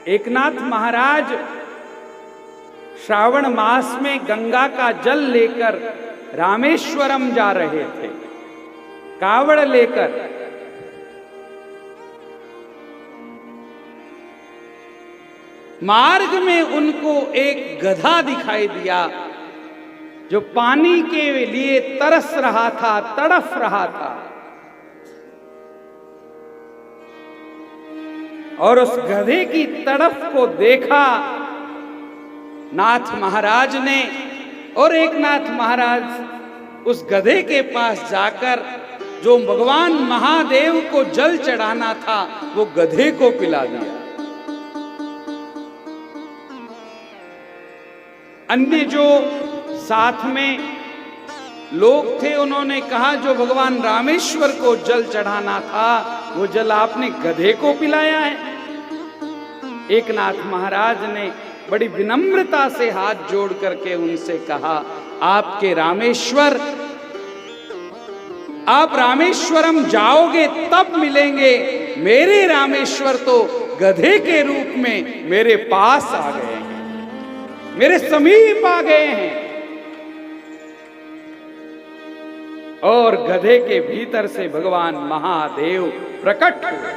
एकनाथ महाराज श्रावण मास में गंगा का जल लेकर रामेश्वरम जा रहे थे, कावड़ लेकर। मार्ग में उनको एक गधा दिखाई दिया जो पानी के लिए तरस रहा था, तड़फ रहा था। और उस गधे की तड़फ को देखा नाथ महाराज ने, और एकनाथ महाराज उस गधे के पास जाकर जो भगवान महादेव को जल चढ़ाना था वो गधे को पिला दिया। अन्य जो साथ में लोग थे उन्होंने कहा जो भगवान रामेश्वर को जल चढ़ाना था वो जल आपने गधे को पिलाया है। एकनाथ महाराज ने बड़ी विनम्रता से हाथ जोड़ करके उनसे कहा, आपके रामेश्वर, आप रामेश्वरम जाओगे तब मिलेंगे, मेरे रामेश्वर तो गधे के रूप में मेरे पास आ गए हैं, मेरे समीप आ गए हैं। और गधे के भीतर से भगवान महादेव प्रकट हुए।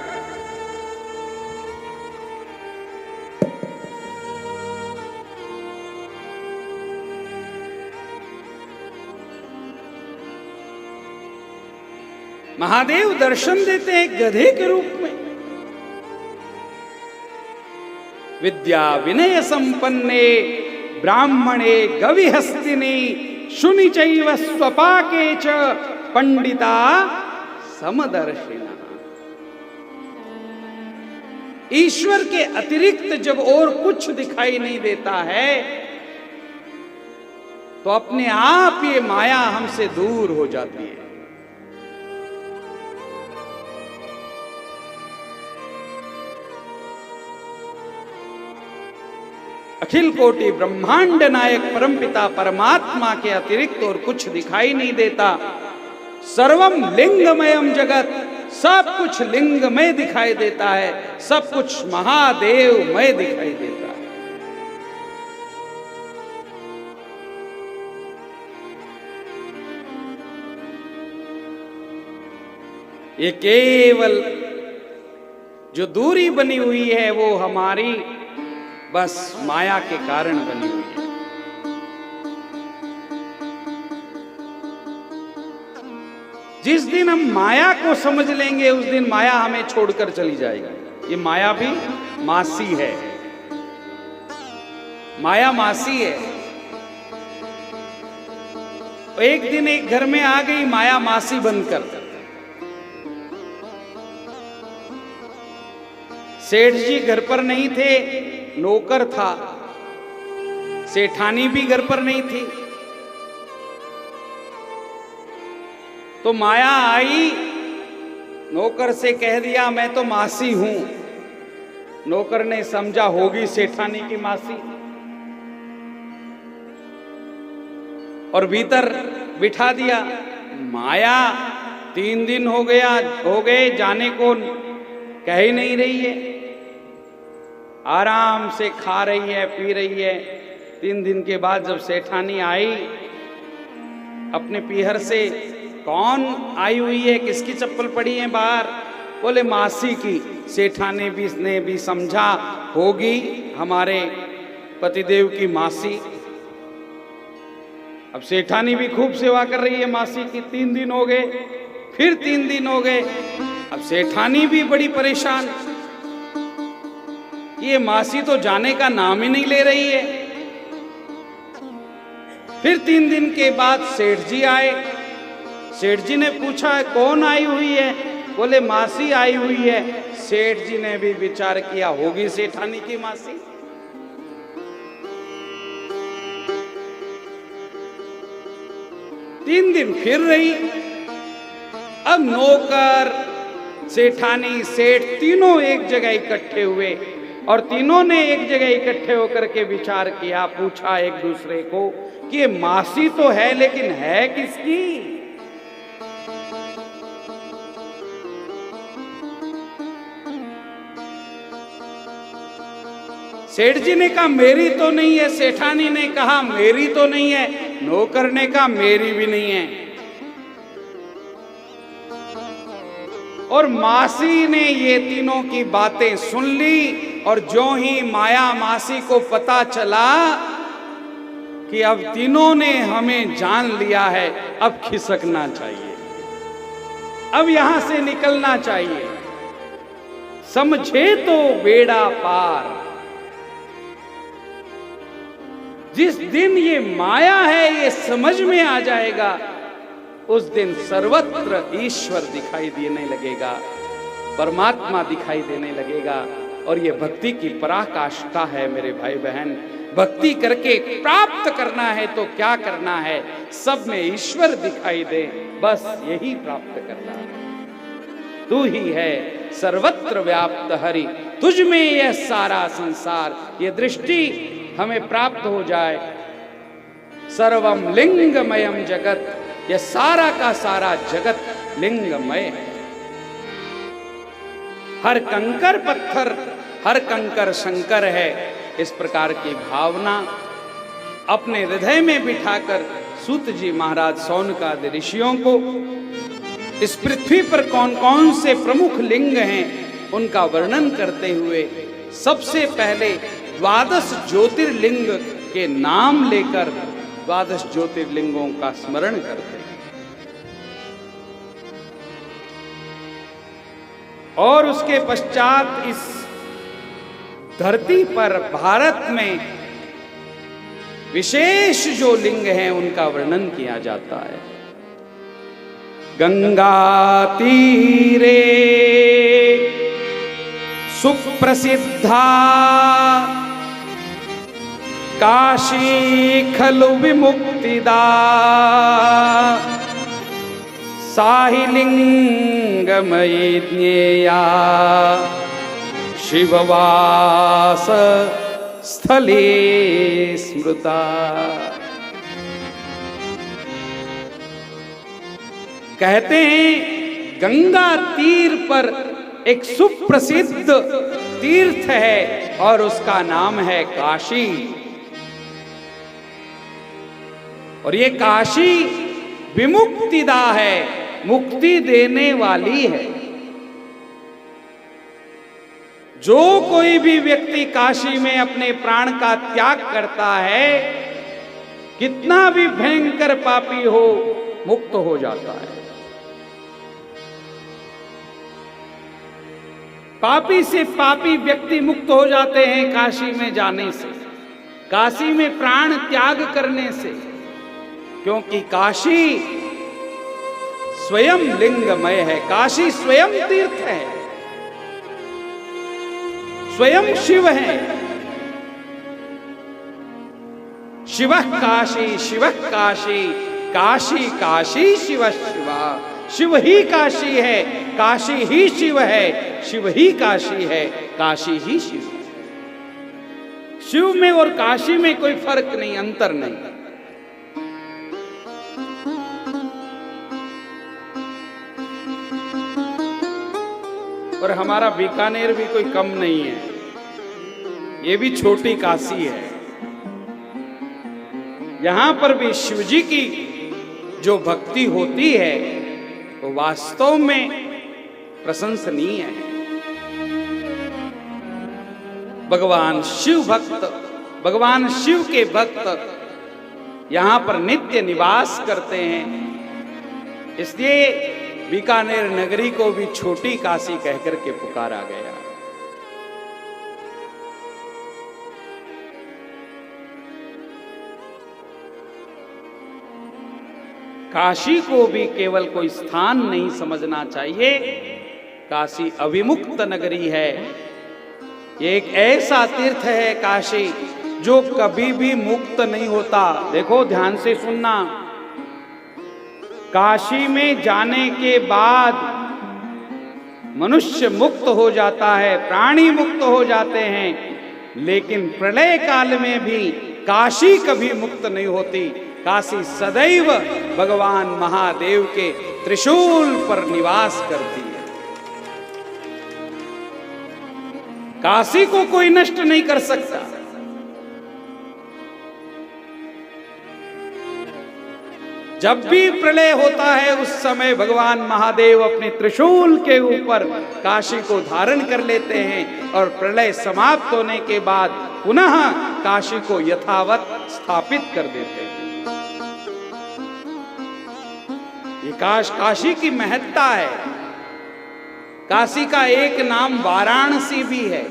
महादेव दर्शन देते हैं गधे के रूप में। विद्या विनय संपन्ने ब्राह्मणे गविहस्तिनी शुनि चैव स्वपाके च पंडिता समदर्शिना। ईश्वर के अतिरिक्त जब और कुछ दिखाई नहीं देता है तो अपने आप ये माया हमसे दूर हो जाती है। अखिल कोटि ब्रह्मांड नायक परमपिता परमात्मा के अतिरिक्त और कुछ दिखाई नहीं देता। सर्वम लिंगमयम जगत, सब कुछ लिंगमय दिखाई देता है, सब कुछ महादेवमय दिखाई देता है। ये केवल जो दूरी बनी हुई है वो हमारी बस माया के कारण बनी हुई है। जिस दिन हम माया को समझ लेंगे उस दिन माया हमें छोड़कर चली जाएगी। ये माया भी मासी है, माया मासी है। एक दिन एक घर में आ गई माया मासी बनकर। सेठ जी घर पर नहीं थे, नौकर था। सेठानी भी घर पर नहीं थी। तो माया आई, नौकर से कह दिया मैं तो मासी हूं। नौकर ने समझा होगी सेठानी की मासी, और भीतर बिठा दिया। माया 3 दिन हो गए जाने को कह ही नहीं रही है, आराम से खा रही है, पी रही है। 3 दिन के बाद जब सेठानी आई अपने पीहर से, कौन आई हुई है, किसकी चप्पल पड़ी है बाहर? बोले मासी की। सेठानी भी ने भी समझा होगी हमारे पतिदेव की मासी। अब सेठानी भी खूब सेवा कर रही है मासी की। 3 दिन हो गए, फिर 3 दिन हो गए। अब सेठानी भी बड़ी परेशान, ये मासी तो जाने का नाम ही नहीं ले रही है। फिर 3 दिन के बाद सेठ जी आए। सेठ जी ने पूछा कौन आई हुई है? बोले मासी आई हुई है। सेठ जी ने भी विचार किया होगी सेठानी की मासी। तीन दिन फिर रही। अब नौकर, सेठानी, सेठ तीनों एक जगह इकट्ठे हुए और तीनों ने एक जगह इकट्ठे होकर के विचार किया, पूछा एक दूसरे को कि ये मासी तो है लेकिन है किसकी? सेठ जी ने कहा मेरी तो नहीं है, सेठानी ने कहा मेरी तो नहीं है, नौकर ने कहा मेरी भी नहीं है। और मासी ने ये तीनों की बातें सुन ली, और जो ही माया मासी को पता चला कि अब तीनों ने हमें जान लिया है, अब खिसकना चाहिए, अब यहां से निकलना चाहिए, समझे तो बेड़ा पार। जिस दिन ये माया है ये समझ में आ जाएगा, उस दिन सर्वत्र ईश्वर दिखाई देने लगेगा, परमात्मा दिखाई देने लगेगा। और ये भक्ति की पराकाष्ठा है मेरे भाई बहन। भक्ति करके प्राप्त करना है तो क्या करना है, सब में ईश्वर दिखाई दे, बस यही प्राप्त करना है। तू ही है सर्वत्र व्याप्त हरि, तुझ में यह सारा संसार, ये दृष्टि हमें प्राप्त हो जाए। सर्वम लिंगमयम जगत, यह सारा का सारा जगत लिंगमय है। हर कंकर पत्थर, हर कंकर शंकर है, इस प्रकार की भावना अपने हृदय में बिठाकर सूत जी महाराज शौनकादि ऋषियों को इस पृथ्वी पर कौन कौन से प्रमुख लिंग हैं उनका वर्णन करते हुए सबसे पहले 12 ज्योतिर्लिंग के नाम लेकर 12 ज्योतिर्लिंगों का स्मरण करते हैं। और उसके पश्चात इस धरती पर भारत में विशेष जो लिंग हैं उनका वर्णन किया जाता है। गंगा तीरे सुप्रसिद्धा काशी खलु विमुक्तिदा साहि लिंगमयी ज्ञेया शिववास स्थले स्मृता। कहते हैं गंगा तीर पर एक सुप्रसिद्ध तीर्थ है और उसका नाम है काशी। और ये काशी विमुक्तिदा है, मुक्ति देने वाली है। जो कोई भी व्यक्ति काशी में अपने प्राण का त्याग करता है, कितना भी भयंकर पापी हो, मुक्त हो जाता है। पापी से पापी व्यक्ति मुक्त हो जाते हैं काशी में जाने से, काशी में प्राण त्याग करने से, क्योंकि काशी स्वयं लिंगमय है, काशी स्वयं तीर्थ है, स्वयं शिव है। शिवः काशी शिवः काशी, काशी काशी शिव शिवा। शिव ही काशी है, काशी ही शिव है, शिव ही काशी है, काशी ही शिव। शिव में और काशी में कोई फर्क नहीं, अंतर नहीं। और हमारा बीकानेर भी कोई कम नहीं है, ये भी छोटी काशी है। यहां पर भी शिवजी की जो भक्ति होती है वो वास्तव में प्रशंसनीय है। भगवान शिव भक्त, भगवान शिव के भक्त यहां पर नित्य निवास करते हैं, इसलिए बीकानेर नगरी को भी छोटी काशी कहकर के पुकारा गया। काशी को भी केवल कोई स्थान नहीं समझना चाहिए, काशी अविमुक्त नगरी है। ये एक ऐसा तीर्थ है काशी जो कभी भी मुक्त नहीं होता। देखो ध्यान से सुनना, काशी में जाने के बाद मनुष्य मुक्त हो जाता है, प्राणी मुक्त हो जाते हैं, लेकिन प्रलय काल में भी काशी कभी मुक्त नहीं होती। काशी सदैव भगवान महादेव के त्रिशूल पर निवास करती है। काशी को कोई नष्ट नहीं कर सकता। जब भी प्रलय होता है उस समय भगवान महादेव अपने त्रिशूल के ऊपर काशी को धारण कर लेते हैं और प्रलय समाप्त होने के बाद पुनः काशी को यथावत स्थापित कर देते हैं। ये काशी की महत्ता है। काशी का एक नाम वाराणसी भी है।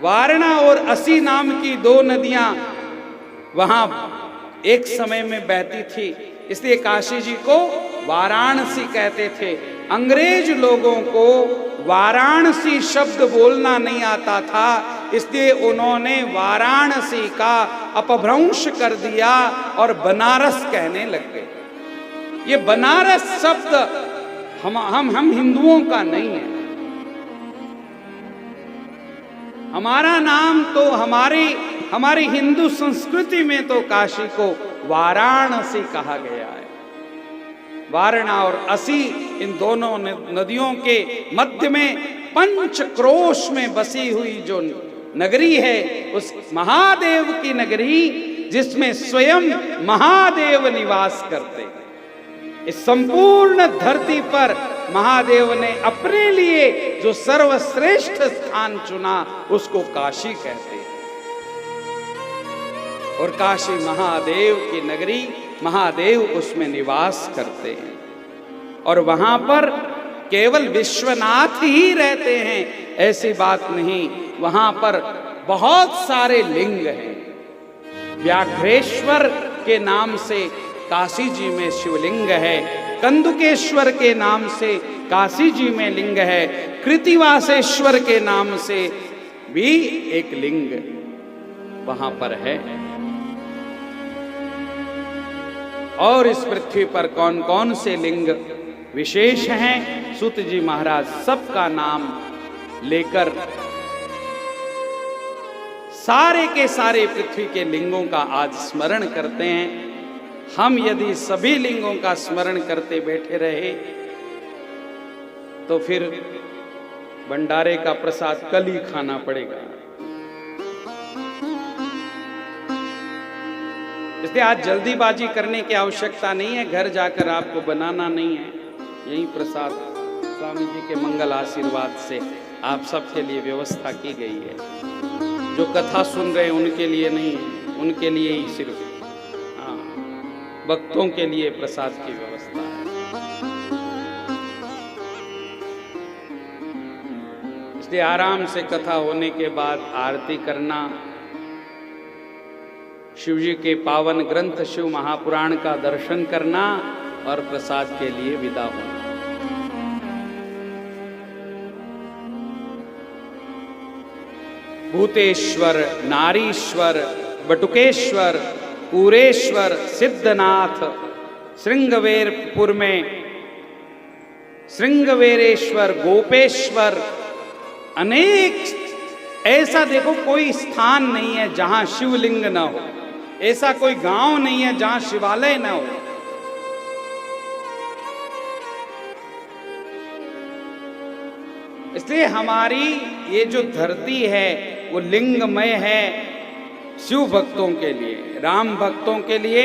वारणा और असी नाम की दो नदियां वहां एक समय में बहती थी, इसलिए काशी जी को वाराणसी कहते थे। अंग्रेज लोगों को वाराणसी शब्द बोलना नहीं आता था, इसलिए उन्होंने वाराणसी का अपभ्रंश कर दिया और बनारस कहने लग गए। ये बनारस शब्द हम हिंदुओं का नहीं है। हमारा नाम तो हमारी हिंदू संस्कृति में तो काशी को वाराणसी कहा गया है। वारणा और असी इन दोनों नदियों के मध्य में पंचक्रोश में बसी हुई जो नगरी है, उस महादेव की नगरी जिसमें स्वयं महादेव निवास करते हैं। इस संपूर्ण धरती पर महादेव ने अपने लिए जो सर्वश्रेष्ठ स्थान चुना उसको काशी कहते हैं। और काशी महादेव की नगरी, महादेव उसमें निवास करते हैं। और वहां पर केवल विश्वनाथ ही रहते हैं ऐसी बात नहीं, वहां पर बहुत सारे लिंग हैं। व्याघ्रेश्वर के नाम से काशी जी में शिवलिंग है, कंदुकेश्वर के नाम से काशी जी में लिंग है, कृतिवासेश्वर के नाम से भी एक लिंग वहां पर है। और इस पृथ्वी पर कौन कौन से लिंग विशेष हैं, सूत जी महाराज सबका नाम लेकर सारे के सारे पृथ्वी के लिंगों का आज स्मरण करते हैं। हम यदि सभी लिंगों का स्मरण करते बैठे रहे तो फिर भंडारे का प्रसाद कल ही खाना पड़ेगा। इसलिए आज जल्दीबाजी करने की आवश्यकता नहीं है, घर जाकर आपको बनाना नहीं है। यही प्रसाद स्वामी जी के मंगल आशीर्वाद से आप सबके लिए व्यवस्था की गई है। जो कथा सुन रहे हैं उनके लिए नहीं, उनके लिए ही सिर्फ भक्तों के लिए प्रसाद की व्यवस्था है। इसलिए आराम से कथा होने के बाद आरती करना, शिव जी के पावन ग्रंथ शिव महापुराण का दर्शन करना और प्रसाद के लिए विदा होना। भूतेश्वर, नारीश्वर, बटुकेश्वर, पूरेश्वर, सिद्धनाथ, श्रृंगवेरपुर में श्रृंगवेरेश्वर, गोपेश्वर, अनेक, ऐसा देखो कोई स्थान नहीं है जहां शिवलिंग न हो, ऐसा कोई गांव नहीं है जहां शिवालय न हो। इसलिए हमारी ये जो धरती है वो लिंगमय है। शिव भक्तों के लिए, राम भक्तों के लिए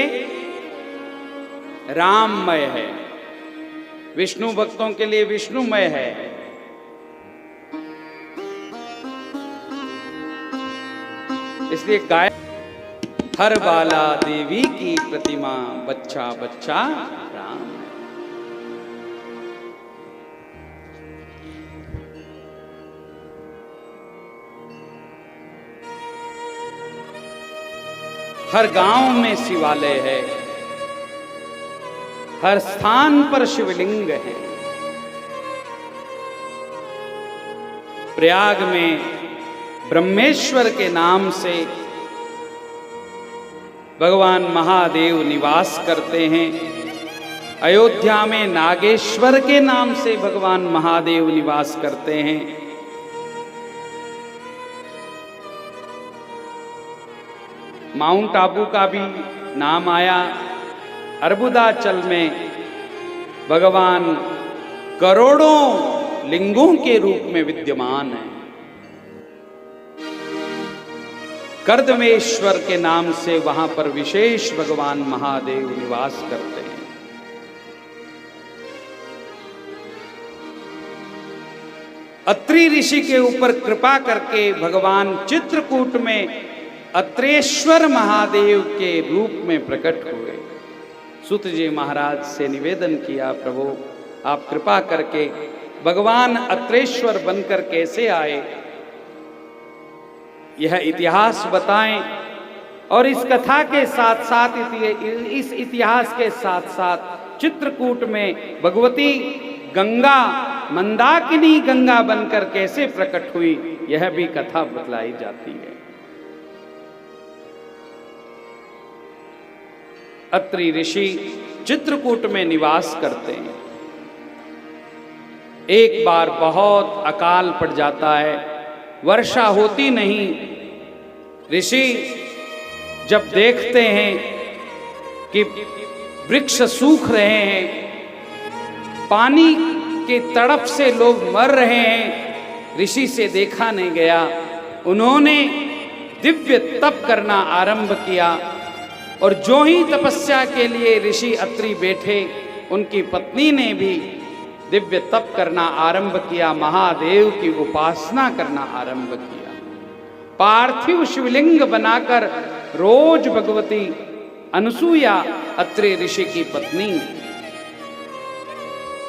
राममय है, विष्णु भक्तों के लिए विष्णुमय है। इसलिए गाय हर बाला देवी की प्रतिमा, बच्चा बच्चा राम। हर गांव में शिवालय है, हर स्थान पर शिवलिंग है। प्रयाग में ब्रह्मेश्वर के नाम से भगवान महादेव निवास करते हैं। अयोध्या में नागेश्वर के नाम से भगवान महादेव निवास करते हैं। माउंट आबू का भी नाम आया। अर्बुदाचल में भगवान करोड़ों लिंगों के रूप में विद्यमान है। कर्दमेश्वर के नाम से वहां पर विशेष भगवान महादेव निवास करते हैं। अत्रि ऋषि के ऊपर कृपा करके भगवान चित्रकूट में अत्रेश्वर महादेव के रूप में प्रकट हुए। सूत जी महाराज से निवेदन किया, प्रभु आप कृपा करके भगवान अत्रेश्वर बनकर कैसे आए, यह इतिहास बताएं। और इस कथा के साथ साथ इस इतिहास के साथ साथ चित्रकूट में भगवती गंगा मंदाकिनी गंगा बनकर कैसे प्रकट हुई, यह भी कथा बतलाई जाती है। अत्रि ऋषि चित्रकूट में निवास करते हैं। एक बार बहुत अकाल पड़ जाता है, वर्षा होती नहीं। ऋषि जब देखते हैं कि वृक्ष सूख रहे हैं, पानी के तड़प से लोग मर रहे हैं, ऋषि से देखा नहीं गया। उन्होंने दिव्य तप करना आरंभ किया और जो ही तपस्या के लिए ऋषि अत्रि बैठे, उनकी पत्नी ने भी दिव्य तप करना आरंभ किया, महादेव की उपासना करना आरंभ किया। पार्थिव शिवलिंग बनाकर रोज भगवती अनसुया अत्रि ऋषि की पत्नी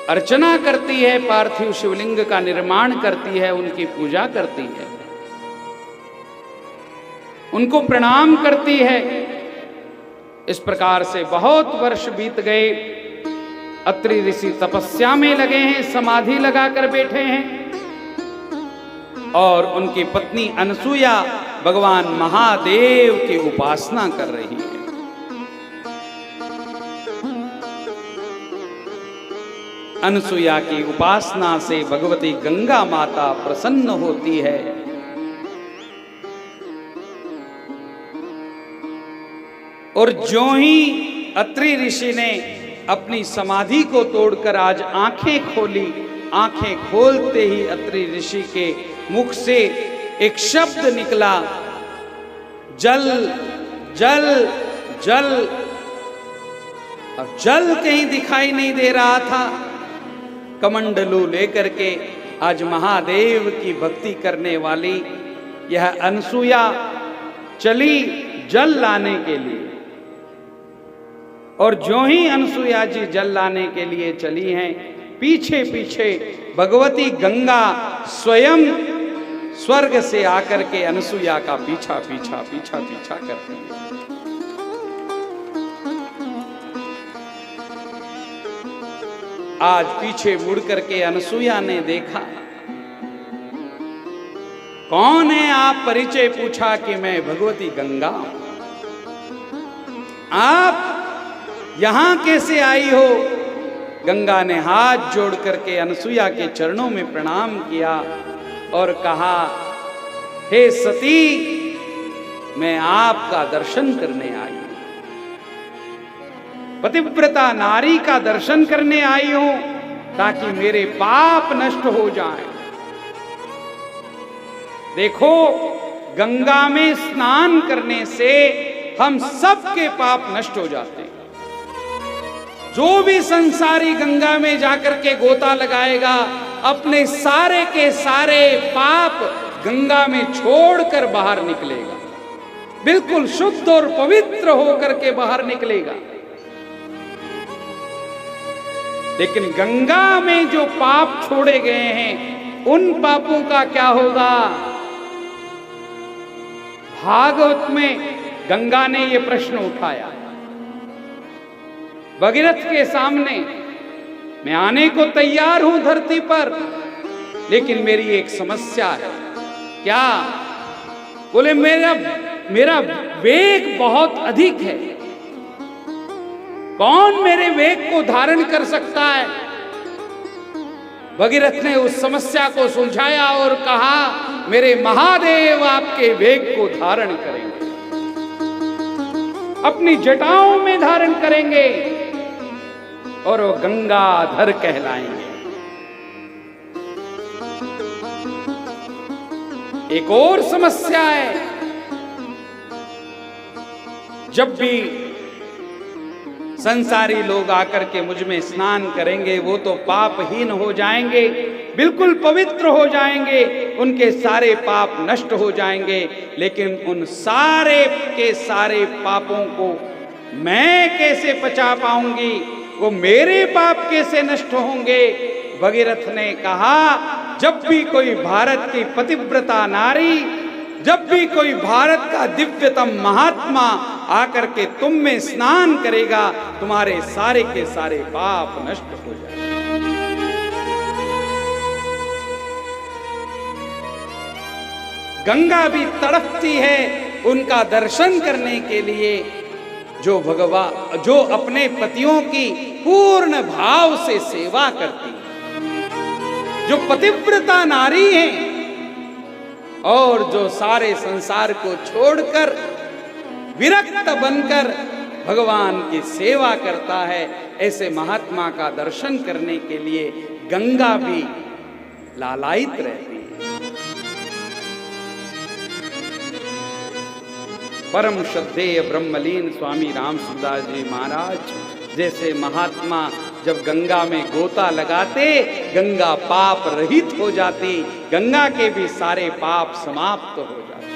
अर्चना करती है, पार्थिव शिवलिंग का निर्माण करती है, उनकी पूजा करती है, उनको प्रणाम करती है। इस प्रकार से बहुत वर्ष बीत गए। अत्रि ऋषि तपस्या में लगे हैं, समाधि लगाकर बैठे हैं और उनकी पत्नी अनसुया भगवान महादेव की उपासना कर रही है। अनसुया की उपासना से भगवती गंगा माता प्रसन्न होती है। और जो ही अत्रि ऋषि ने अपनी समाधि को तोड़कर आज आंखें खोली, आंखें खोलते ही अत्रि ऋषि के मुख से एक शब्द निकला, जल जल जल। अब जल कहीं दिखाई नहीं दे रहा था। कमंडलू लेकर के आज महादेव की भक्ति करने वाली यह अनसुया चली जल लाने के लिए। और जो ही अनसुया जी जल लाने के लिए चली हैं, पीछे पीछे भगवती गंगा स्वयं स्वर्ग से आकर के अनसुया का पीछा पीछा पीछा पीछा करती है। आज पीछे मुड़ करके अनसुया ने देखा, कौन है आप? परिचय पूछा कि मैं भगवती गंगा। आप यहां कैसे आई हो? गंगा ने हाथ जोड़ करके अनसुया के चरणों में प्रणाम किया और कहा, हे सती, मैं आपका दर्शन करने आई हूं, पतिव्रता नारी का दर्शन करने आई हूं ताकि मेरे पाप नष्ट हो जाएं। देखो, गंगा में स्नान करने से हम सबके पाप नष्ट हो जाते हैं। जो भी संसारी गंगा में जाकर के गोता लगाएगा, अपने सारे के सारे पाप गंगा में छोड़कर बाहर निकलेगा, बिल्कुल शुद्ध और पवित्र होकर के बाहर निकलेगा। लेकिन गंगा में जो पाप छोड़े गए हैं, उन पापों का क्या होगा? भागवत में गंगा ने यह प्रश्न उठाया भगीरथ के सामने, मैं आने को तैयार हूं धरती पर, लेकिन मेरी एक समस्या है। क्या? बोले, मेरा वेग बहुत अधिक है। कौन मेरे वेग को धारण कर सकता है? भगीरथ ने उस समस्या को सुलझाया और कहा, मेरे महादेव आपके वेग को धारण करेंगे, अपनी जटाओं में धारण करेंगे और वो गंगाधर कहलाएंगे। एक और समस्या है, जब भी संसारी लोग आकर के मुझ में स्नान करेंगे वो तो पापहीन हो जाएंगे, बिल्कुल पवित्र हो जाएंगे, उनके सारे पाप नष्ट हो जाएंगे। लेकिन उन सारे के सारे पापों को मैं कैसे पचा पाऊंगी, वो मेरे पाप कैसे नष्ट होंगे? भगीरथ ने कहा, जब भी कोई भारत की पतिव्रता नारी, जब भी कोई भारत का दिव्यतम महात्मा आकर के तुम में स्नान करेगा, तुम्हारे सारे के सारे पाप नष्ट हो जाएंगे। गंगा भी तड़पती है उनका दर्शन करने के लिए, जो अपने पतियों की पूर्ण भाव से सेवा करती है, जो पतिव्रता नारी है और जो सारे संसार को छोड़कर विरक्त बनकर भगवान की सेवा करता है, ऐसे महात्मा का दर्शन करने के लिए गंगा भी लालायित रहती है। परम श्रद्धेय ब्रह्मलीन स्वामी रामसुदास जी महाराज जैसे महात्मा जब गंगा में गोता लगाते, गंगा पाप रहित हो जाती, गंगा के भी सारे पाप समाप्त हो जाते।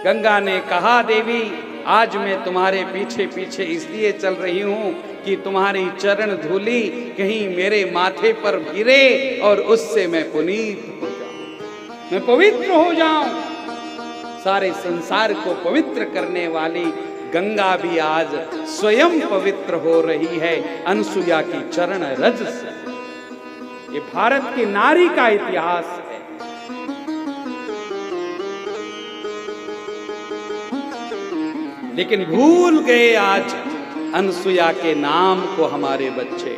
गंगा ने कहा, देवी आज मैं तुम्हारे पीछे पीछे इसलिए चल रही हूं कि तुम्हारी चरण धूली कहीं मेरे माथे पर गिरे और उससे मैं पुनीत हो जाऊं, मैं पवित्र हो जाऊं। सारे संसार को पवित्र करने वाली गंगा भी आज स्वयं पवित्र हो रही है अनसुया की चरण रज से। ये भारत की नारी का इतिहास है। लेकिन भूल गए आज अनसुया के नाम को हमारे बच्चे।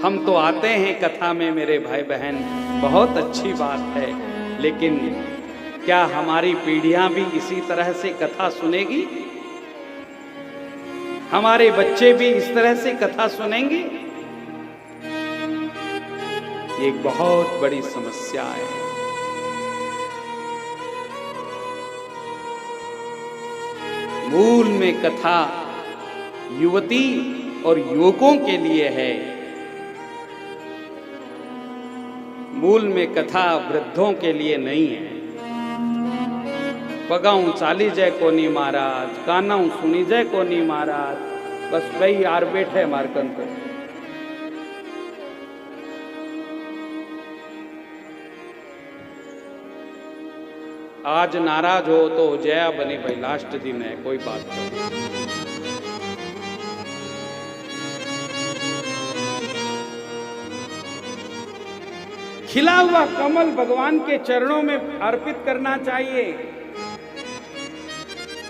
हम तो आते हैं कथा में मेरे भाई बहन, बहुत अच्छी बात है, लेकिन क्या हमारी पीढ़ियां भी इसी तरह से कथा सुनेगी? हमारे बच्चे भी इस तरह से कथा सुनेंगे? ये एक बहुत बड़ी समस्या है। मूल में कथा युवती और युवकों के लिए है, मूल में कथा वृद्धों के लिए नहीं है। पगाऊं चाली जय कोनी महाराज, कानाऊं सुनी जय कोनी महाराज, बस वही यार बैठे मारकन को। आज नाराज हो तो जया बनी भाई, लास्ट दिन है, कोई बात नहीं। खिला हुआ कमल भगवान के चरणों में अर्पित करना चाहिए।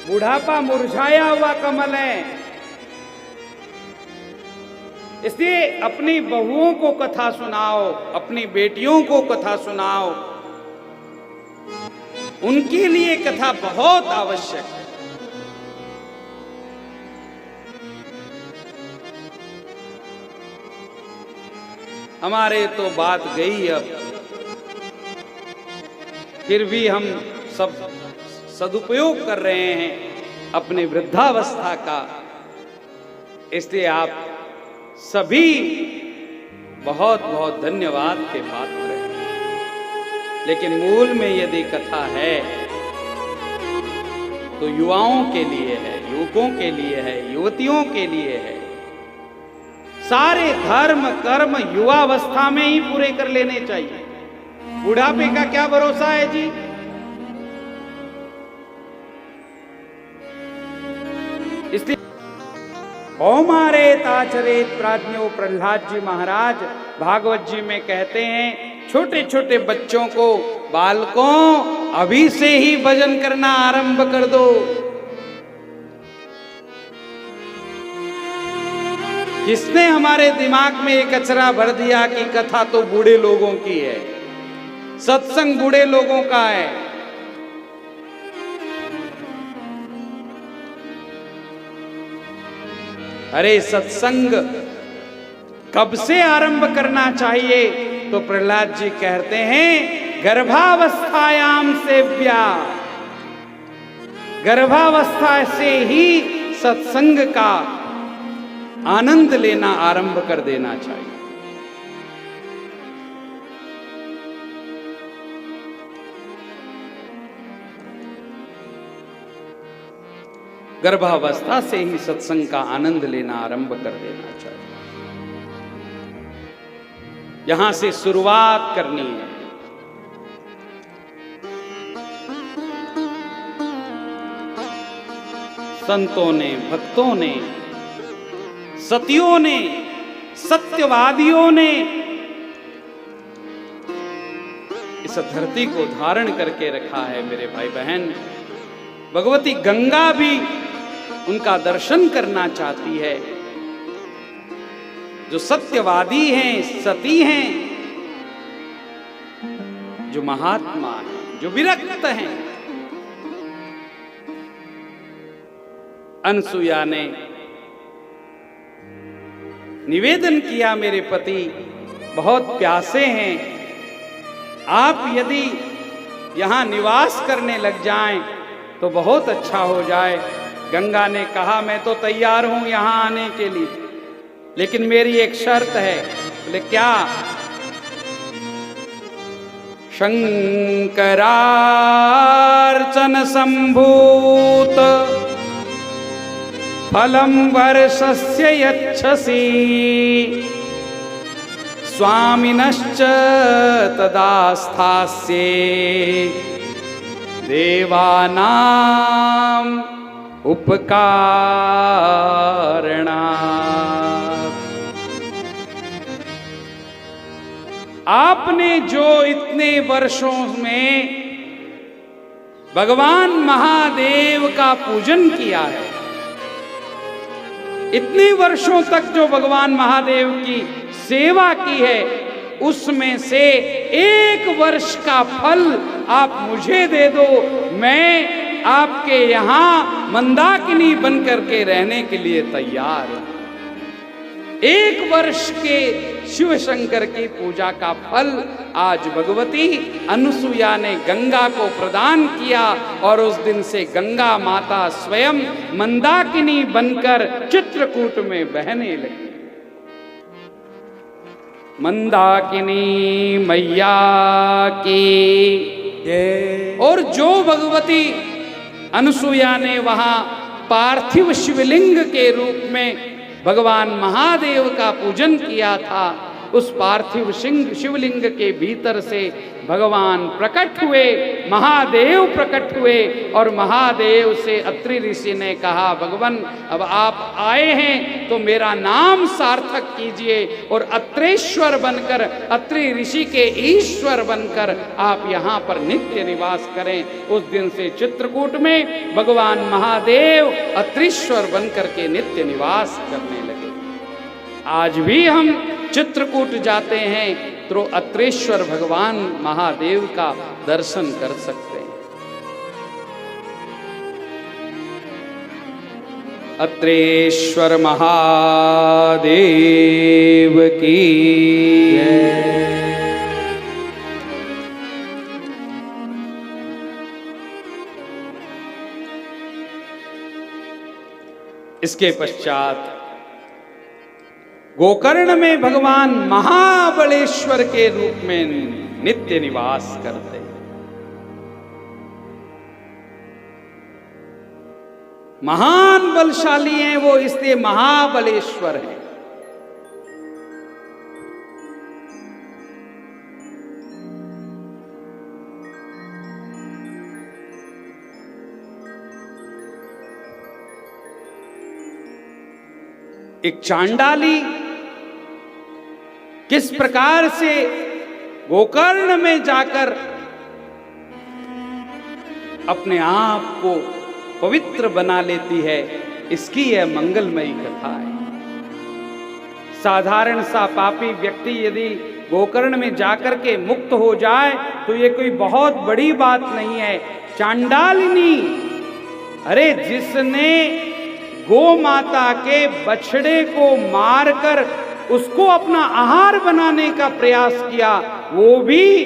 बुढ़ापा मुरझाया हुआ कमल है, इसलिए अपनी बहुओं को कथा सुनाओ, अपनी बेटियों को कथा सुनाओ, उनके लिए कथा बहुत आवश्यक है। हमारे तो बात गई, अब फिर भी हम सब सदुपयोग कर रहे हैं अपने वृद्धावस्था का, इसलिए आप सभी बहुत बहुत धन्यवाद के पात्र हैं। लेकिन मूल में यदि कथा है तो युवाओं के लिए है, युवकों के लिए है, युवतियों के लिए है। सारे धर्म कर्म युवावस्था में ही पूरे कर लेने चाहिए। बुढ़ापे का क्या भरोसा है जी? इसलिए कौमारेत आचरेत प्राज्ञो, प्रहलाद जी महाराज भागवत जी में कहते हैं, छोटे छोटे बच्चों को, बालकों, अभी से ही भजन करना आरंभ कर दो। किसने हमारे दिमाग में एक कचरा भर दिया कि कथा तो बूढ़े लोगों की है, सत्संग बूढ़े लोगों का है? अरे सत्संग कब से आरंभ करना चाहिए? तो प्रहलाद जी कहते हैं गर्भावस्थायाम सेव्या, गर्भावस्था से ही सत्संग का आनंद लेना आरंभ कर देना चाहिए। गर्भावस्था से ही सत्संग का आनंद लेना आरंभ कर देना चाहिए। यहां से शुरुआत करनी है। संतों ने, भक्तों ने, सतियों ने, सत्यवादियों ने इस धरती को धारण करके रखा है मेरे भाई बहन। भगवती गंगा भी उनका दर्शन करना चाहती है। जो सत्यवादी हैं, सती हैं, जो महात्मा हैं, जो विरक्त हैं। अनसुया ने निवेदन किया, मेरे पति बहुत प्यासे हैं, आप यदि यहां निवास करने लग जाएं तो बहुत अच्छा हो जाए। गंगा ने कहा मैं तो तैयार हूं यहां आने के लिए, लेकिन मेरी एक शर्त है। बोले क्या? शंकरार्चन संभूत फलम वर्षस्य यच्छसि स्वामिनश्च तदा स्थास्ये देवानां उपकारणात्। आपने जो इतने वर्षों में भगवान महादेव का पूजन किया है, इतने वर्षों तक जो भगवान महादेव की सेवा की है, उसमें से 1 वर्ष का फल आप मुझे दे दो। मैं आपके यहां मंदाकिनी बनकर के रहने के लिए तैयार हूं। 1 वर्ष के शिव शंकर की पूजा का फल आज भगवती अनुसुया ने गंगा को प्रदान किया, और उस दिन से गंगा माता स्वयं मंदाकिनी बनकर चित्रकूट में बहने लगी। मंदाकिनी मैया की। और जो भगवती अनुसुया ने वहां पार्थिव शिवलिंग के रूप में भगवान महादेव का पूजन किया था, उस पार्थिव शिवलिंग के भीतर से भगवान प्रकट हुए, महादेव प्रकट हुए। और महादेव से अत्रि ऋषि ने कहा भगवान अब आप आए हैं तो मेरा नाम सार्थक कीजिए, और अत्रेश्वर बनकर, अत्रि ऋषि के ईश्वर बनकर आप यहाँ पर नित्य निवास करें। उस दिन से चित्रकूट में भगवान महादेव अत्रीश्वर बनकर के नित्य निवास करने लगे। आज भी हम चित्रकूट जाते हैं तो अत्रेश्वर भगवान महादेव का दर्शन कर सकते हैं। अत्रेश्वर महादेव की जय। इसके पश्चात गोकर्ण में भगवान महाबलेश्वर के रूप में नित्य निवास करते हैं। महान बलशाली हैं वो, इसलिए महाबलेश्वर हैं। एक चांडाली किस प्रकार से गोकर्ण में जाकर अपने आप को पवित्र बना लेती है, इसकी यह मंगलमयी कथा है। साधारण सा पापी व्यक्ति यदि गोकर्ण में जाकर के मुक्त हो जाए तो ये कोई बहुत बड़ी बात नहीं है। चांडालिनी, अरे जिसने गो माता के बछड़े को मारकर उसको अपना आहार बनाने का प्रयास किया, वो भी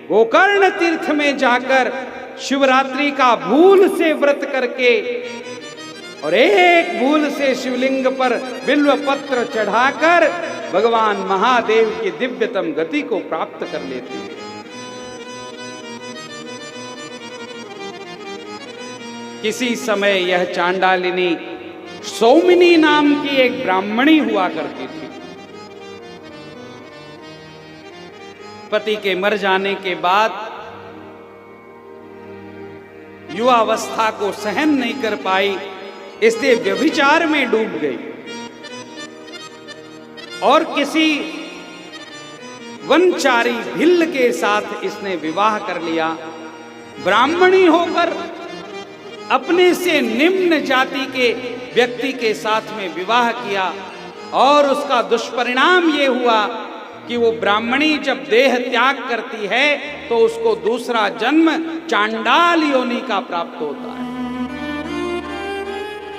गोकर्ण तीर्थ में जाकर शिवरात्रि का भूल से व्रत करके और एक भूल से शिवलिंग पर बिल्व पत्र चढ़ाकर भगवान महादेव की दिव्यतम गति को प्राप्त कर लेती है। किसी समय यह चांडालिनी सौमिनी नाम की एक ब्राह्मणी हुआ करती थी। पति के मर जाने के बाद युवावस्था को सहन नहीं कर पाई, इसलिए व्यभिचार में डूब गई और किसी वनचारी भिल्ल के साथ इसने विवाह कर लिया। ब्राह्मणी होकर अपने से निम्न जाति के व्यक्ति के साथ में विवाह किया और उसका दुष्परिणाम ये हुआ कि वो ब्राह्मणी जब देह त्याग करती है तो उसको दूसरा जन्म चांडाल योनि का प्राप्त होता है।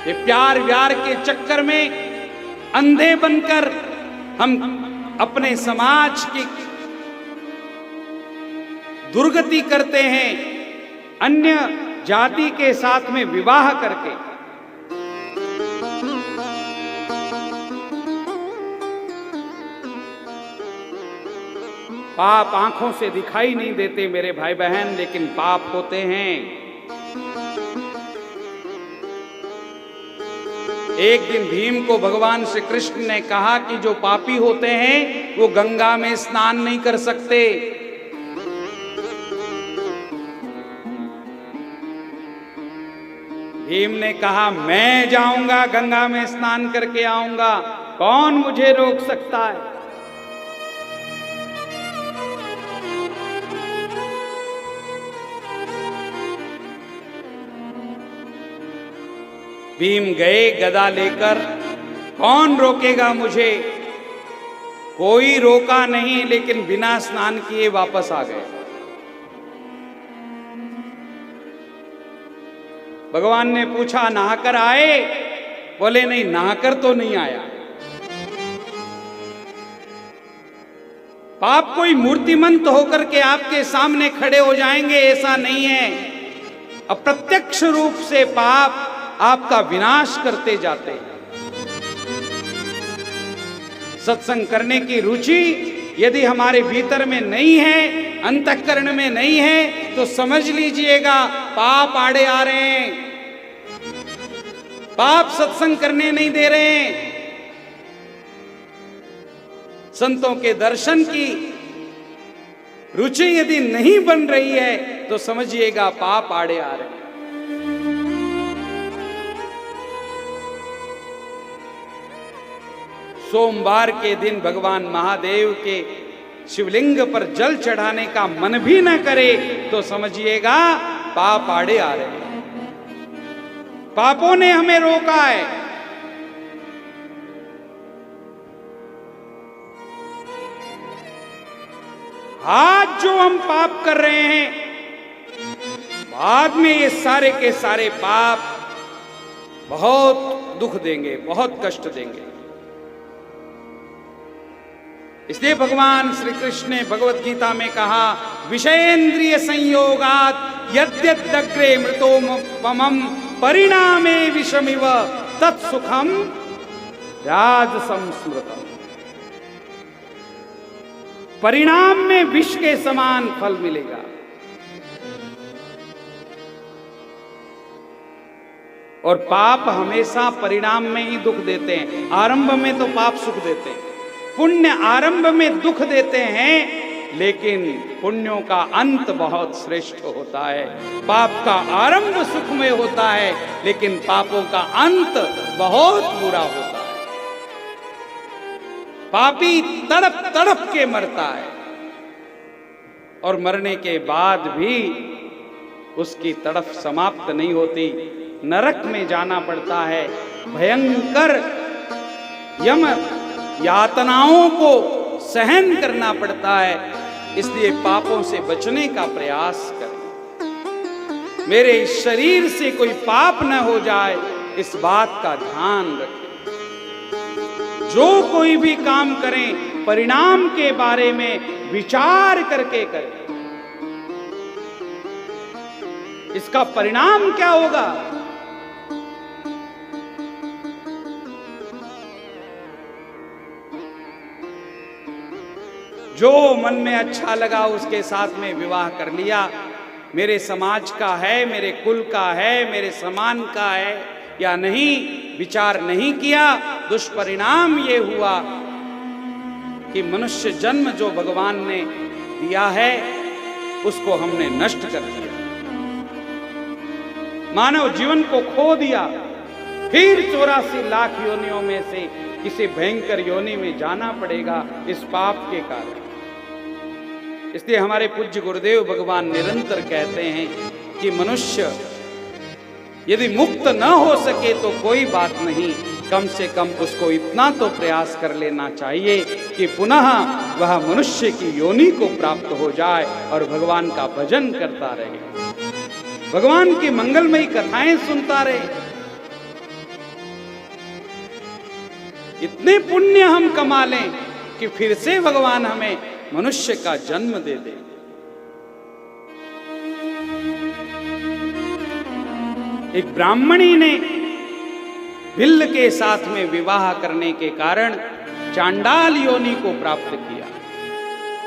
ये प्यार व्यार के चक्कर में अंधे बनकर हम अपने समाज की दुर्गति करते हैं, अन्य जाति के साथ में विवाह करके। पाप आंखों से दिखाई नहीं देते मेरे भाई बहन, लेकिन पाप होते हैं। एक दिन भीम को भगवान श्री कृष्ण ने कहा कि जो पापी होते हैं वो गंगा में स्नान नहीं कर सकते। भीम ने कहा मैं जाऊंगा, गंगा में स्नान करके आऊंगा, कौन मुझे रोक सकता है। भीम गए गदा लेकर, कौन रोकेगा मुझे। कोई रोका नहीं, लेकिन बिना स्नान किए वापस आ गए। भगवान ने पूछा नहाकर आए? बोले नहीं, नहाकर तो नहीं आया। पाप कोई मूर्तिमंत होकर के आपके सामने खड़े हो जाएंगे ऐसा नहीं है। अप्रत्यक्ष रूप से पाप आपका विनाश करते जाते हैं। सत्संग करने की रुचि यदि हमारे भीतर में नहीं है, अंतःकरण में नहीं है, तो समझ लीजिएगा पाप आड़े आ रहे हैं। पाप सत्संग करने नहीं दे रहे हैं। संतों के दर्शन की रुचि यदि नहीं बन रही है तो समझिएगा पाप आड़े आ रहे हैं। सोमवार के दिन भगवान महादेव के शिवलिंग पर जल चढ़ाने का मन भी न करे तो समझिएगा पाप आड़े आ रहे हैं। पापों ने हमें रोका है। आज जो हम पाप कर रहे हैं, बाद में ये सारे के सारे पाप बहुत दुख देंगे, बहुत कष्ट देंगे। इसलिए भगवान श्री कृष्ण ने भगवत गीता में कहा, विषयेंद्रिय संयोगात यद्यदग्रे मृतोपमं परिणामे विषमिव तत्सुखम राजसं स्मृतम्। परिणाम में विष के समान फल मिलेगा। और पाप हमेशा परिणाम में ही दुख देते हैं। आरंभ में तो पाप सुख देते हैं, पुण्य आरंभ में दुख देते हैं, लेकिन पुण्यों का अंत बहुत श्रेष्ठ होता है। पाप का आरंभ सुख में होता है, लेकिन पापों का अंत बहुत बुरा होता है। पापी तड़प तड़प के मरता है और मरने के बाद भी उसकी तड़फ समाप्त नहीं होती, नरक में जाना पड़ता है। भयंकर यम यातनाओं को सहन करना पड़ता है। इसलिए पापों से बचने का प्रयास करें। मेरे शरीर से कोई पाप न हो जाए, इस बात का ध्यान रखें। जो कोई भी काम करें परिणाम के बारे में विचार करके करें। इसका परिणाम क्या होगा? जो मन में अच्छा लगा उसके साथ में विवाह कर लिया। मेरे समाज का है, मेरे कुल का है, मेरे समान का है या नहीं, विचार नहीं किया। दुष्परिणाम ये हुआ कि मनुष्य जन्म जो भगवान ने दिया है उसको हमने नष्ट कर दिया, मानव जीवन को खो दिया। फिर 84 लाख योनियों में से किसी भयंकर योनि में जाना पड़ेगा इस पाप के कारण। इसलिए हमारे पूज्य गुरुदेव भगवान निरंतर कहते हैं कि मनुष्य यदि मुक्त न हो सके तो कोई बात नहीं, कम से कम उसको इतना तो प्रयास कर लेना चाहिए कि पुनः वह मनुष्य की योनि को प्राप्त हो जाए और भगवान का भजन करता रहे, भगवान की मंगलमयी कथाएं सुनता रहे। इतने पुण्य हम कमा लें कि फिर से भगवान हमें मनुष्य का जन्म दे दे। एक ब्राह्मणी ने भिल्ल के साथ में विवाह करने के कारण चांडाल योनि को प्राप्त किया,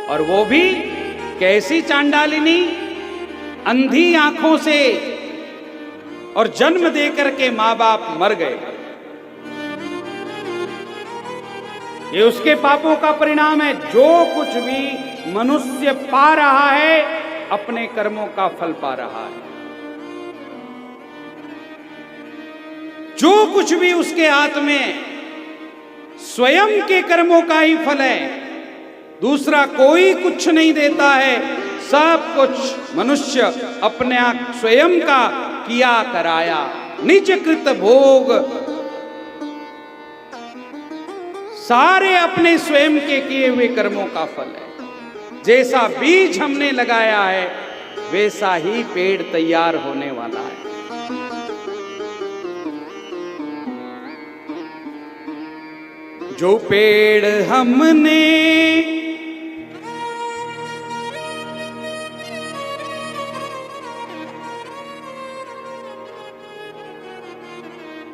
और वो भी कैसी चांडालिनी? अंधी आंखों से, और जन्म देकर के मां बाप मर गए। ये उसके पापों का परिणाम है। जो कुछ भी मनुष्य पा रहा है अपने कर्मों का फल पा रहा है। जो कुछ भी उसके हाथ में स्वयं के कर्मों का ही फल है, दूसरा कोई कुछ नहीं देता है। सब कुछ मनुष्य अपने स्वयं का किया कराया, निज कृत भोग, सारे अपने स्वयं के किए हुए कर्मों का फल है। जैसा बीज हमने लगाया है वैसा ही पेड़ तैयार होने वाला है। जो पेड़ हमने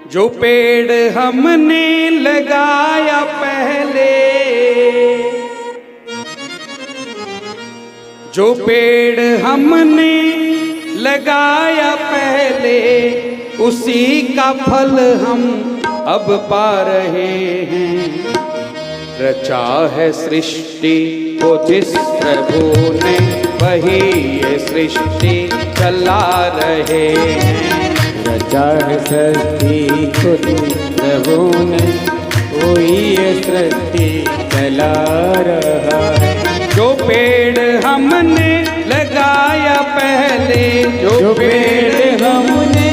जो पेड़ हमने लगाया पहले, जो पेड़ हमने लगाया पहले, उसी का फल हम अब पा रहे हैं। रचा है सृष्टि को जिस प्रभु ने, वही ये सृष्टि चला रहे हैं। रचा है सृष्टि को जिस प्रभु ने, वही ये सृष्टि चला रहा है। जो पेड़ हमने लगाया पहले, जो पेड़ हमने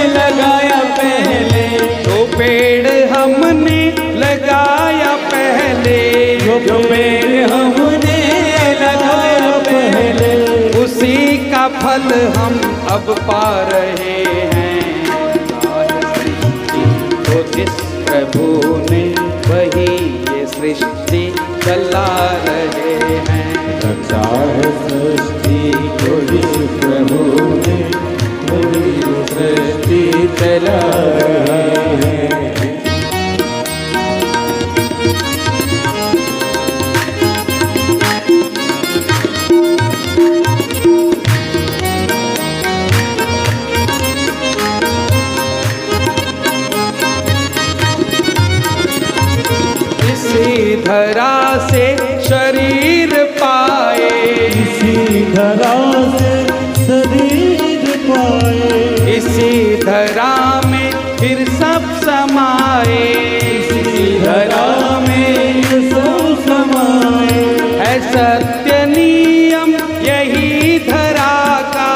लगाया पहले, जो पेड़ हमने लगाया पहले, जो पेड़ हमने लगाया पहले, उसी का फल हम अब पा रहे हैं। तो जिस प्रभु ने, वही ये सृष्टि चला रहे हैं। रचा है सृष्टि को जिस प्रभु ने, वही ये सृष्टि चला रहा है। इसी धरा से शरीर पाए, इसी धरा से शरीर पाए, इसी धरा में फिर सब समाए, इसी धरा में सब समाए। है सत्य नियम यही धरा का,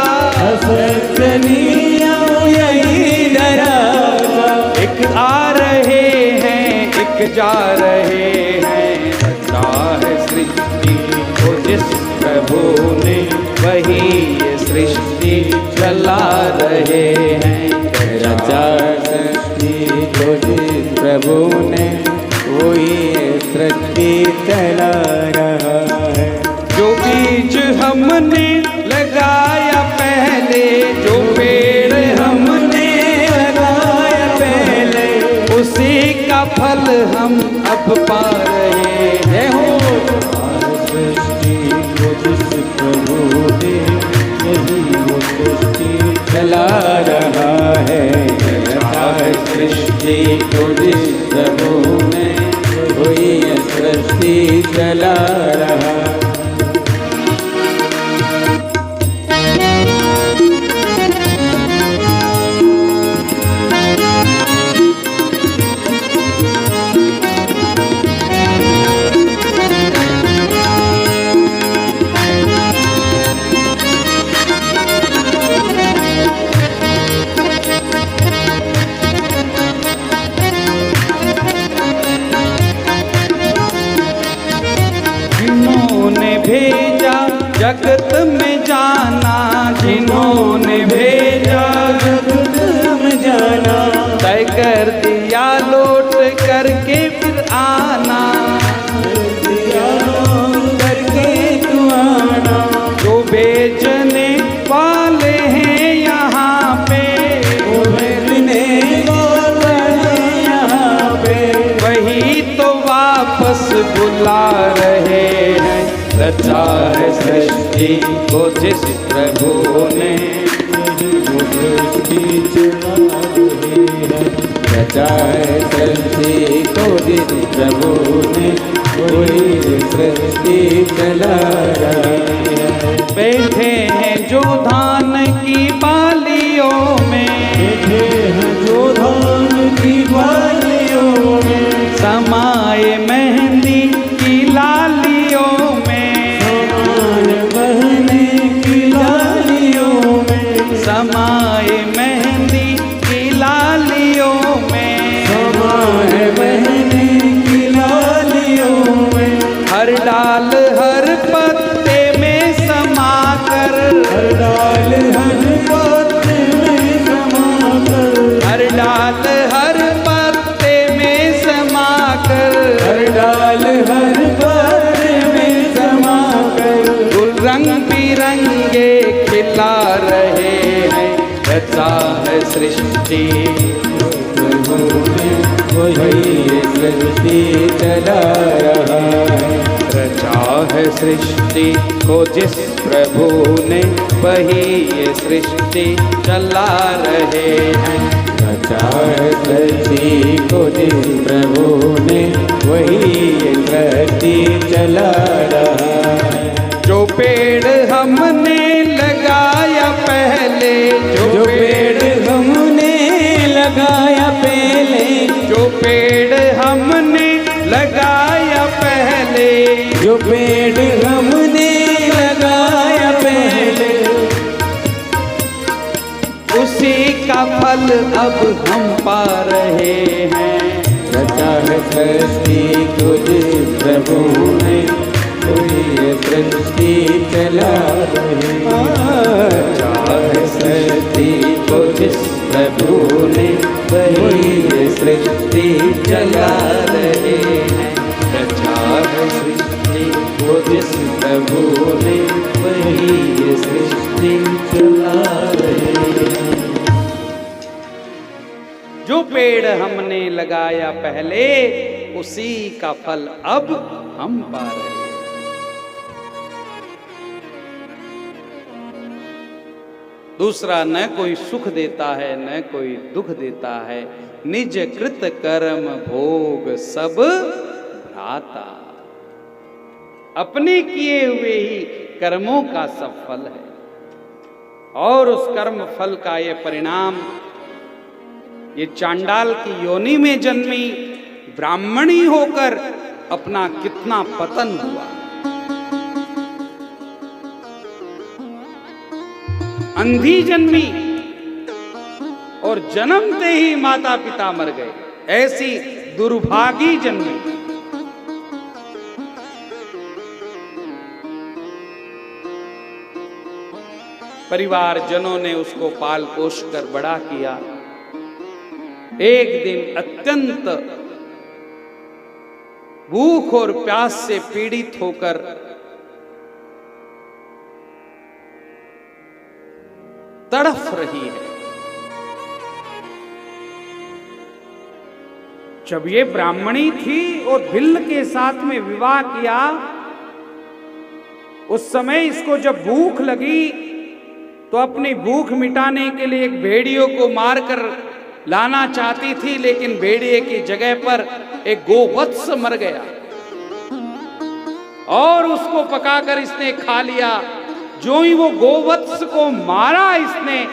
सत्य नियम यही धरा का। एक आ रहे हैं एक जा रहे हैं। रचा है सृष्टि को जिस प्रभु ने, वही ये सृष्टि चला रहे हैं। रचा सृष्टि को जिस प्रभु ने, वो हम अब पा रहे हैं। सृष्टि को जिस प्रभु ने यही वो सृष्टि चला रहा है। सृष्टि को जिस प्रभु ने वही ये सृष्टि चला रहा। भेजा जगत में जाना, जिन्होंने भेजा जगत में जाना, तय कर दिया लौट करके फिर आना। दिया करके तू आना। जो भेजने वाले हैं यहाँ पे, वो भेजने वाले हैं यहाँ पे, वही तो वापस बुला रहे हैं। रचा है सृष्टि को जिस प्रभु ने वो सृष्टि चला रहे हैं। रचा है सृष्टि को जिस प्रभु ने वही सृष्टि चला रहे हैं। बैठे हैं जो धान की बालियों में, बैठे हैं जो धान की बालियों में, समाए मेहंदी की लालियों में, समाए मेहंदी की लालियों में, समाए मेहंदी की लालियों में, हर डाल हर पत्ते में समा कर, हर डाल हर पत्ते में समा कर, हर डाल हर पत्ते में समा कर, हर डाल हर पत्ते में समा कर, गुल रंग बिरंगे खिला रहे हैं। रचा है सृष्टि प्रभु ने वही ये सृष्टि चला रहा है। रचा है सृष्टि को जिस प्रभु ने वही ये सृष्टि चला रहे हैं। रचा है सृष्टि को जिस प्रभु ने वही ये सृष्टि चला रहा है। जो पेड़ हमने लगाया पहले, जो पेड़ हमने लगाया पहले, जो पेड़ हमने लगाया पहले, जो पेड़ हमने लगाया पहले, उसी का फल अब हम पा रहे हैं। रचा है सृष्टि को जिस प्रभु ने वही ये सृष्टि चला रहे हैं। रचा है सृष्टि को जिस प्रभु ने वही ये सृष्टि चला रहे हैं। रचा है सृष्टि को जिस प्रभु ने वही ये सृष्टि चला रहे हैं। जो पेड़ हमने लगाया पहले, उसी का फल अब हम पा रहे हैं। दूसरा न कोई सुख देता है न कोई दुख देता है, निज कृत कर्म भोग सब भ्राता। अपने किए हुए ही कर्मों का सब फल है, और उस कर्म फल का ये परिणाम, ये चांडाल की योनि में जन्मी ब्राह्मणी होकर अपना कितना पतन हुआ। अंधी जन्मी और जन्मते ही माता पिता मर गए, ऐसी दुर्भागी जन्मी। परिवार जनों ने उसको पाल पोष कर बड़ा किया। एक दिन अत्यंत भूख और प्यास से पीड़ित होकर तड़फ रही है। जब ये ब्राह्मणी थी और भिल्ल के साथ में विवाह किया, उस समय इसको जब भूख लगी तो अपनी भूख मिटाने के लिए एक भेड़ियों को मारकर लाना चाहती थी, लेकिन भेड़िए की जगह पर एक गोवत्स मर गया और उसको पकाकर इसने खा लिया। जो ही वो गोवत्स को मारा इसने,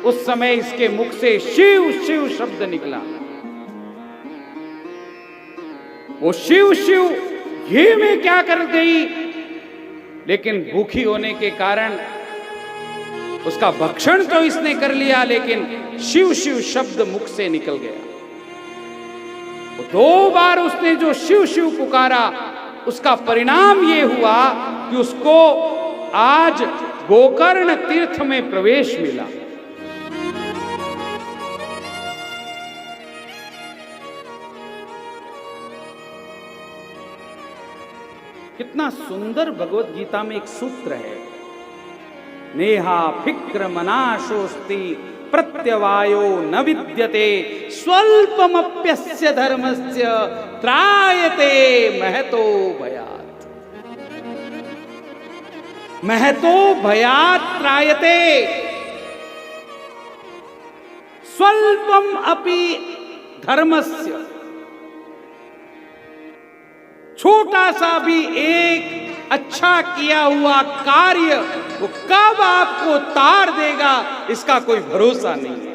उस समय इसके मुख से शिव शिव शब्द निकला। वो शिव शिव ये मैं क्या कर गई, लेकिन भूखी होने के कारण उसका भक्षण तो इसने कर लिया, लेकिन शिव शिव शब्द मुख से निकल गया। वो 2 बार उसने जो शिव शिव पुकारा, उसका परिणाम ये हुआ कि उसको आज गोकर्ण तीर्थ में प्रवेश मिला। कितना सुंदर भगवत गीता में एक सूत्र है, नेहा फिक्र मनाशोस्ति प्रत्यवायो न विद्यते स्वल्पमप्यस्य धर्मस्य त्रायते महतो भयात्। महतो भयात् त्रायते, स्वल्पम अपि धर्मस्य, छोटा सा भी एक अच्छा किया हुआ कार्य वो कब आपको तार देगा, इसका कोई भरोसा नहीं है।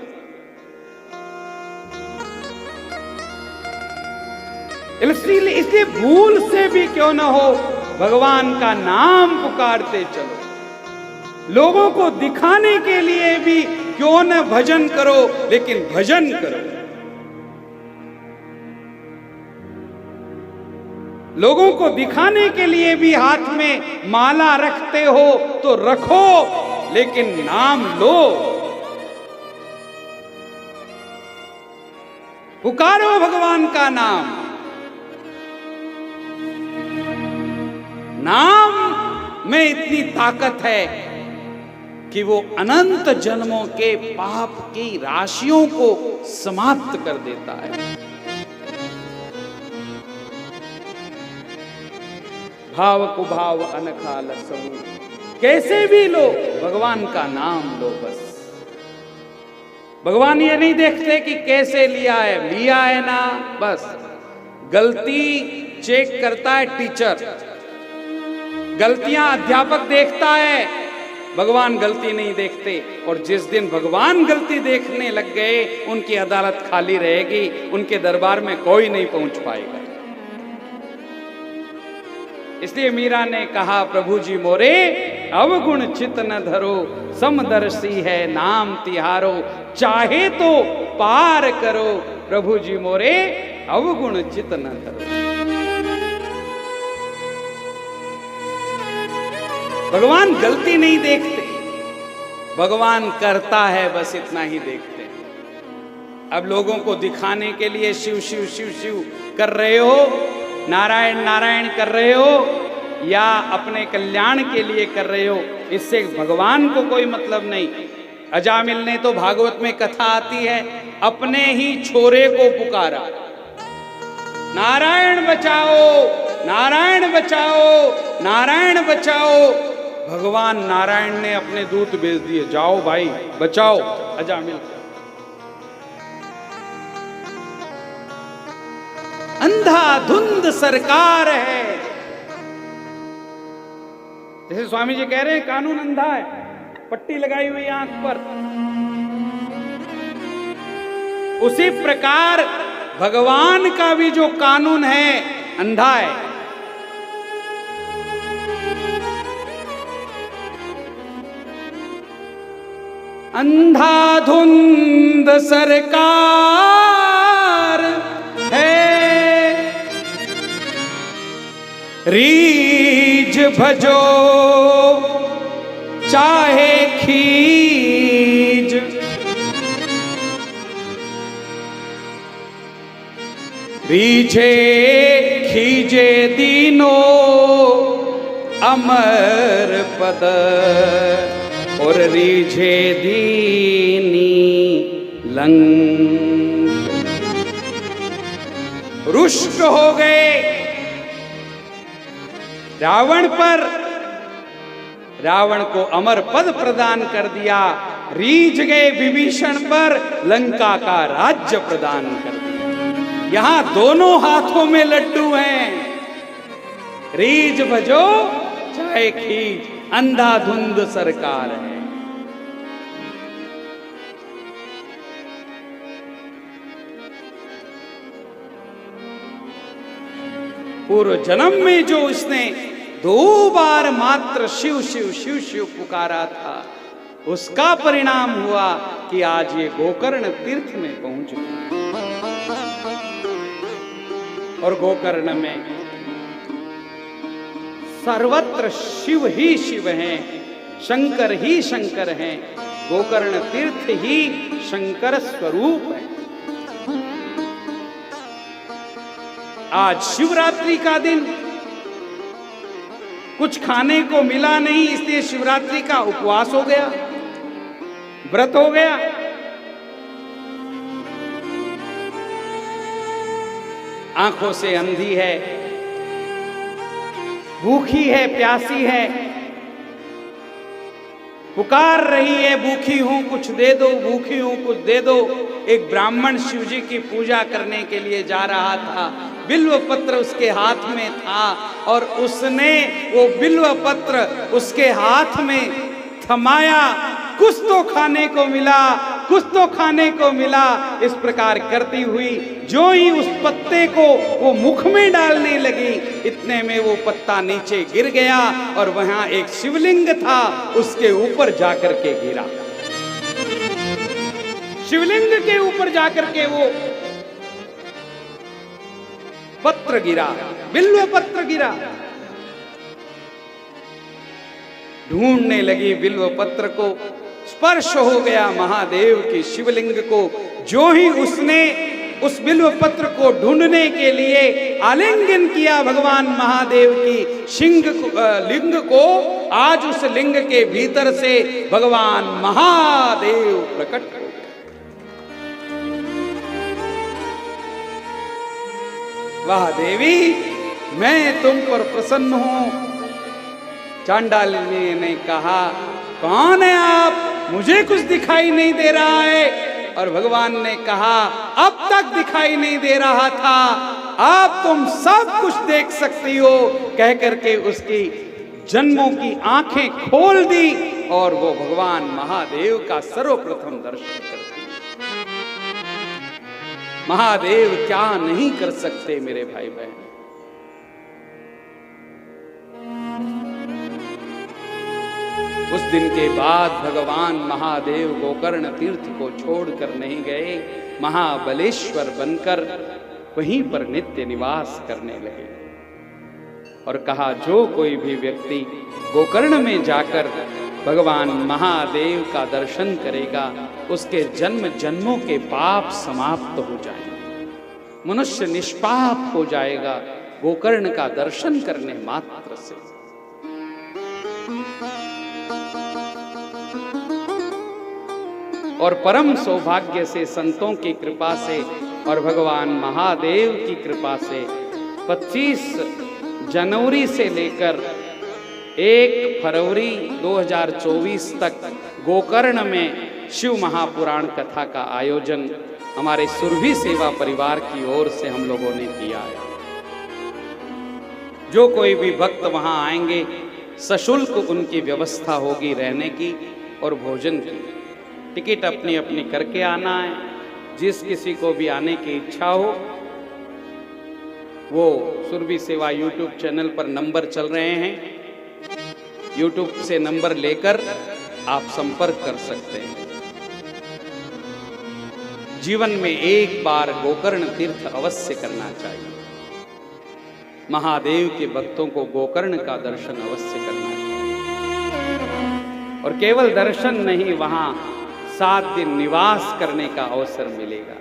इसलिए भूल से भी क्यों ना हो, भगवान का नाम पुकारते चलो। लोगों को दिखाने के लिए भी क्यों न भजन करो, लेकिन भजन करो। लोगों को दिखाने के लिए भी हाथ में माला रखते हो तो रखो, लेकिन नाम लो। पुकारो भगवान का नाम। नाम में इतनी ताकत है कि वो अनंत जन्मों के पाप की राशियों को समाप्त कर देता है। भाव कुभाव अनखा लसहु, कैसे भी लो भगवान का नाम लो बस। भगवान ये नहीं देखते कि कैसे लिया है ना, बस। गलती चेक करता है टीचर, गलतियां अध्यापक देखता है, भगवान गलती नहीं देखते। और जिस दिन भगवान गलती देखने लग गए, उनकी अदालत खाली रहेगी, उनके दरबार में कोई नहीं पहुंच पाएगा। इसलिए मीरा ने कहा, प्रभु जी मोरे अवगुण चित न धरो, समदर्शी है नाम तिहारो, चाहे तो पार करो। प्रभु जी मोरे अवगुण चित न धरो। भगवान गलती नहीं देखते, भगवान करता है, बस इतना ही देखते हैं। अब लोगों को दिखाने के लिए शिव शिव शिव शिव कर रहे हो, नारायण नारायण कर रहे हो, या अपने कल्याण के लिए कर रहे हो, इससे भगवान को कोई मतलब नहीं। अजामिल ने तो भागवत में कथा आती है, अपने ही छोरे को पुकारा, नारायण बचाओ नारायण बचाओ नारायण बचाओ। भगवान नारायण ने अपने दूत भेज दिए, जाओ भाई बचाओ अजामिल। अंधाधुंध सरकार है। जैसे स्वामी जी कह रहे हैं कानून अंधा है, पट्टी लगाई हुई आंख पर, उसी प्रकार भगवान का भी जो कानून है अंधा है। अंधाधुंध सरकार है, रीझ भजो चाहे खीज, रीझे खीजे दीनो अमर पद, और रीझे दीनी लंग। रुष्ट हो गए। रावण पर, रावण को अमर पद प्रदान कर दिया। रीझ गए विभीषण पर, लंका का राज्य प्रदान कर दिया। यहां दोनों हाथों में लड्डू हैं। रीझ भजो चाहे खींच, अंधाधुंध सरकार है। पूर्व जन्म में जो इसने 2 बार मात्र शिव शिव शिव शिव पुकारा था, उसका परिणाम हुआ कि आज ये गोकर्ण तीर्थ में पहुंच गए। और गोकर्ण में सर्वत्र शिव ही शिव हैं, शंकर ही शंकर हैं। गोकर्ण तीर्थ ही शंकर स्वरूप है। आज शिवरात्रि का दिन, कुछ खाने को मिला नहीं, इसलिए शिवरात्रि का उपवास हो गया, व्रत हो गया। आंखों से अंधी है, भूखी है, प्यासी है, पुकार रही है, भूखी हूं कुछ दे दो, भूखी हूं कुछ दे दो। एक ब्राह्मण शिव जी की पूजा करने के लिए जा रहा था, बिल्व पत्र उसके हाथ में था और उसने वो बिल्व पत्र उसके हाथ में थमाया। कुछ तो खाने को मिला, कुछ तो खाने को मिला। इस प्रकार करती हुई जो ही उस पत्ते को वो मुख में डालने लगी, इतने में वो पत्ता नीचे गिर गया और वहां एक शिवलिंग था, उसके ऊपर जाकर के गिरा। शिवलिंग के ऊपर जाकर के वो पत्र गिरा, बिल्व पत्र गिरा। ढूंढने लगी बिल्व पत्र को, स्पर्श हो गया महादेव की शिवलिंग को। जो ही उसने उस बिल्व पत्र को ढूंढने के लिए आलिंगन किया भगवान महादेव की लिंग को, आज उस लिंग के भीतर से भगवान महादेव प्रकट हो। वाह देवी, मैं तुम पर प्रसन्न हूं। चांडालिनी ने कहा, कौन है आप? मुझे कुछ दिखाई नहीं दे रहा है। और भगवान ने कहा, अब तक दिखाई नहीं दे रहा था, अब तुम सब कुछ देख सकती हो। कह करके उसकी जन्मों की आंखें खोल दी और वो भगवान महादेव का सर्वप्रथम दर्शन करती। महादेव क्या नहीं कर सकते मेरे भाई बहन। उस दिन के बाद भगवान महादेव गोकर्ण तीर्थ को छोड़कर नहीं गए, महाबलेश्वर बनकर वहीं पर नित्य निवास करने लगे। और कहा, जो कोई भी व्यक्ति गोकर्ण में जाकर भगवान महादेव का दर्शन करेगा, उसके जन्म जन्मों के पाप समाप्त हो जाएंगे, मनुष्य निष्पाप हो जाएगा गोकर्ण का दर्शन करने मात्र से। और परम सौभाग्य से, संतों की कृपा से और भगवान महादेव की कृपा से 25 जनवरी से लेकर 1 फरवरी 2024 तक गोकर्ण में शिव महापुराण कथा का आयोजन हमारे सुरभि सेवा परिवार की ओर से हम लोगों ने किया है। जो कोई भी भक्त वहां आएंगे, सशुल्क उनकी व्यवस्था होगी रहने की और भोजन की। टिकट अपनी अपनी करके आना है। जिस किसी को भी आने की इच्छा हो, वो सुरभि सेवा यूट्यूब चैनल पर नंबर चल रहे हैं, यूट्यूब से नंबर लेकर आप संपर्क कर सकते हैं। जीवन में एक बार गोकर्ण तीर्थ अवश्य करना चाहिए। महादेव के भक्तों को गोकर्ण का दर्शन अवश्य करना चाहिए। और केवल दर्शन नहीं, वहां 7 दिन निवास करने का अवसर मिलेगा।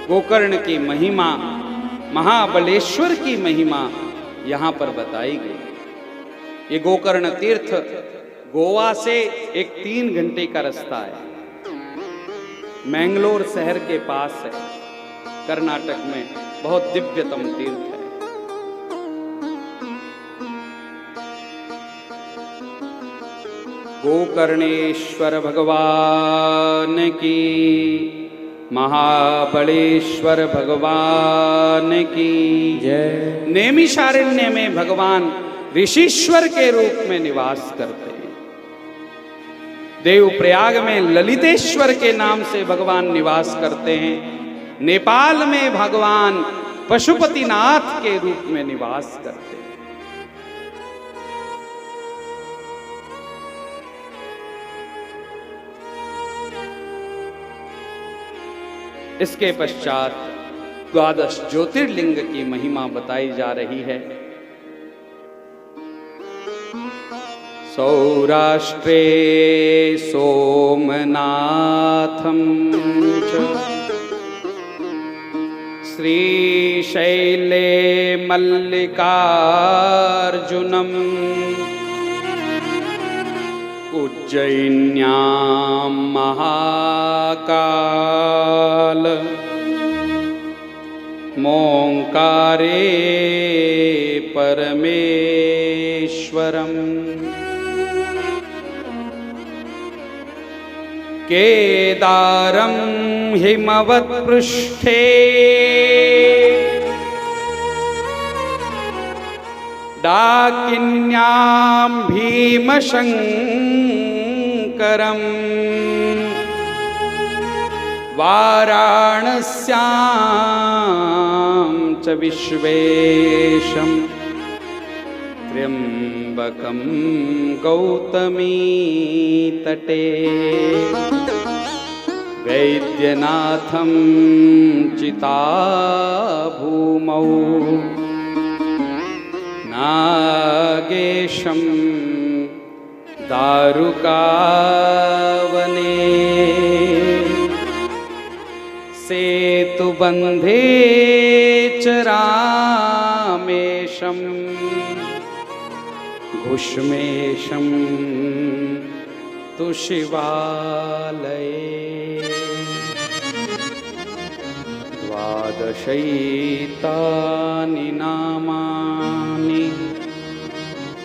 गोकर्ण की महिमा, महाबलेश्वर की महिमा यहां पर बताई गई। ये गोकर्ण तीर्थ गोवा से एक 3 घंटे का रास्ता है। मैंगलोर शहर के पास है, कर्नाटक में, बहुत दिव्यतम तीर्थ है। गोकर्णेश्वर भगवान की, महाबलेश्वर भगवान की जय। नैमिषारण्य में भगवान ऋषिश्वर के रूप में निवास करते हैं। देवप्रयाग में ललितेश्वर के नाम से भगवान निवास करते हैं। नेपाल में भगवान पशुपतिनाथ के रूप में निवास करते हैं। इसके पश्चात द्वादश ज्योतिर्लिंग की महिमा बताई जा रही है। सौराष्ट्रे सोमनाथं च, श्रीशैले मल्लिकार्जुनम्, उज्जयिन्यां महाकाल, मोंकारे परमेश्वरम्, केदारं हिमवत्पृष्ठे, डाकिन्यां भीमशंकरम्, वाराणस्यां च विश्वेशं, त्र्यंबकं गौतमी तटे, वैद्यनाथं चिताभूमौ, नागेशं दारुकावने, सेतुबन्धे च रामेशं, घुष्मेशं तु शिवालये, द्वादशैतानि नामानि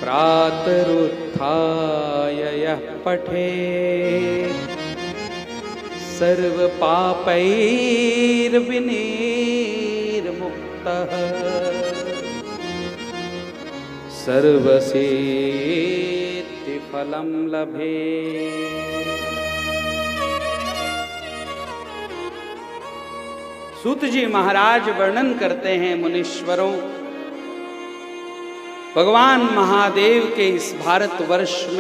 प्रातरुत्थाय यः पठेत्, सर्वपापैर्विनिर्मुक्तः, सर्वसिद्धिफलं लभेत्। सूत जी महाराज वर्णन करते हैं मुनीश्वरों, भगवान महादेव के इस भारतवर्ष में